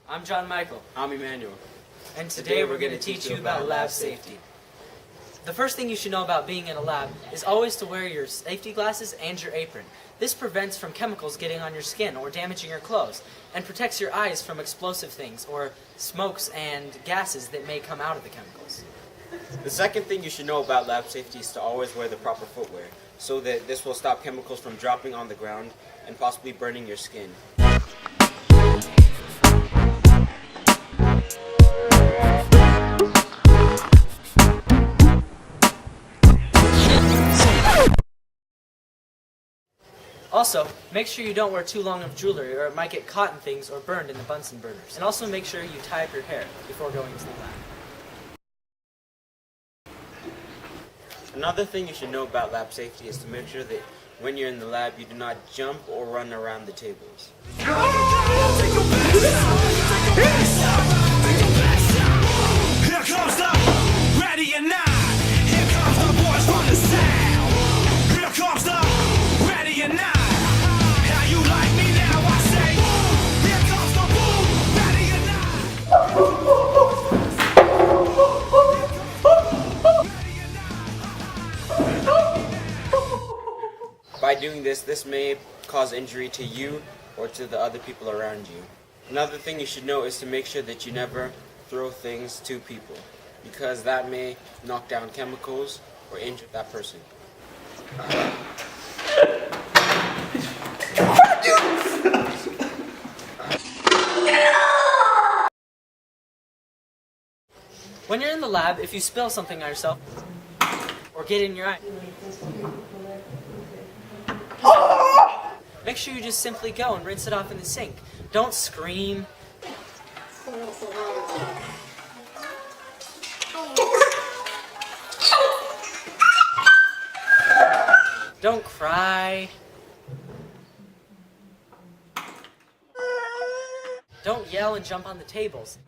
I'm John Michael. I'm Emmanuel. And today we're going to teach you about lab safety. The first thing you should know about being in a lab is always to wear your safety glasses and your apron. This prevents from chemicals getting on your skin or damaging your clothes, and protects your eyes from explosive things or smokes and gases that may come out of the chemicals. The second thing you should know about lab safety is to always wear the proper footwear, so that this will stop chemicals from dropping on the ground and possibly burning your skin. Also, make sure you don't wear too long of jewelry or it might get caught in things or burned in the Bunsen burners. And also make sure you tie up your hair before going to the lab. Another thing you should know about lab safety is to make sure that when you're in the lab, you do not jump or run around the tables. Here comes the ready or not. Here comes the boys from the south. Here comes the ready or not. How you like me now? I say, here comes the boom, ready or not. By doing this may cause injury to you or to the other people around you. Another thing you should know is to make sure that you never throw things to people, because that may knock down chemicals or injure that person. When you're in the lab, if you spill something on yourself or get in your eye, make sure you just simply go and rinse it off in the sink. Don't scream. Don't cry. Don't yell and jump on the tables.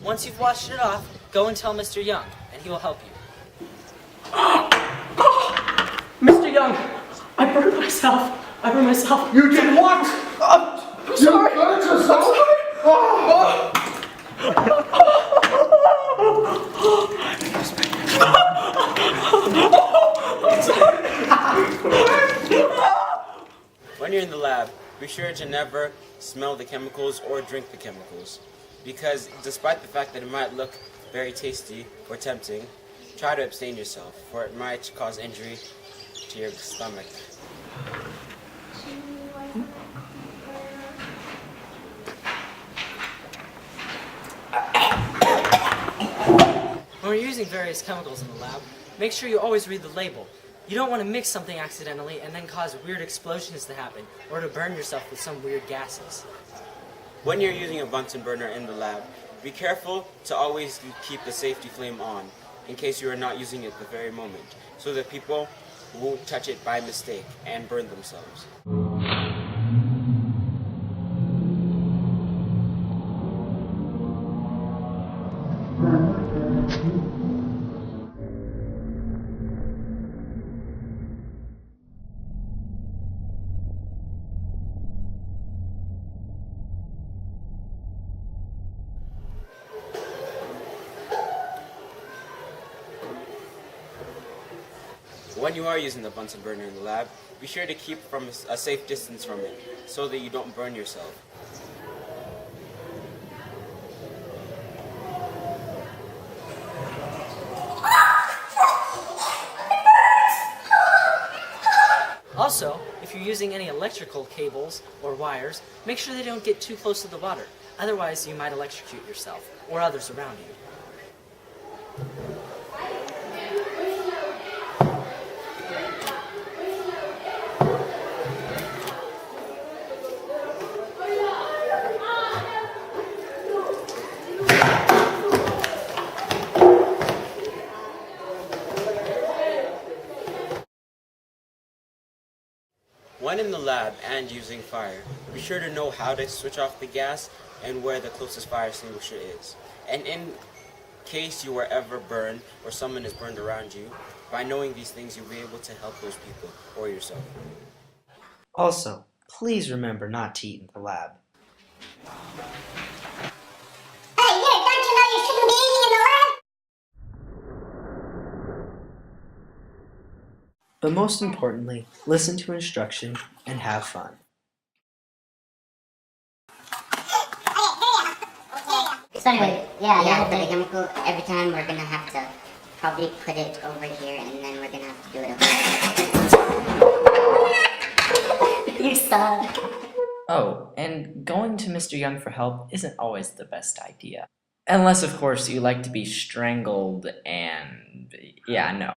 Once you've washed it off, go and tell Mr. Young, and he will help you. Mr. Young, I burned myself. You did what? I'm sorry. You burned yourself? When you're in the lab, be sure to never smell the chemicals or drink the chemicals, because despite the fact that it might look very tasty or tempting, try to abstain yourself, for it might cause injury to your stomach. When you're using various chemicals in the lab, make sure you always read the label. You don't want to mix something accidentally and then cause weird explosions to happen, or to burn yourself with some weird gases. When you're using a Bunsen burner in the lab, be careful to always keep the safety flame on, in case you are not using it at the very moment, so that people won't touch it by mistake and burn themselves. When you are using the Bunsen burner in the lab, be sure to keep from a safe distance from it, so that you don't burn yourself. Also, if you're using any electrical cables or wires, make sure they don't get too close to the water. Otherwise, you might electrocute yourself or others around you. When in the lab and using fire, be sure to know how to switch off the gas and where the closest fire extinguisher is. And in case you are ever burned or someone is burned around you, by knowing these things, you'll be able to help those people or yourself. Also, please remember not to eat in the lab. Hey, yeah, don't you know you shouldn't be eating in the lab? But most importantly, listen to instruction and have fun. So anyway, yeah, for the chemical, every time we're gonna have to probably put it over here, and then we're gonna have to do it over here. You suck. Oh, and going to Mr. Young for help isn't always the best idea. Unless, of course, you like to be strangled and... yeah, no.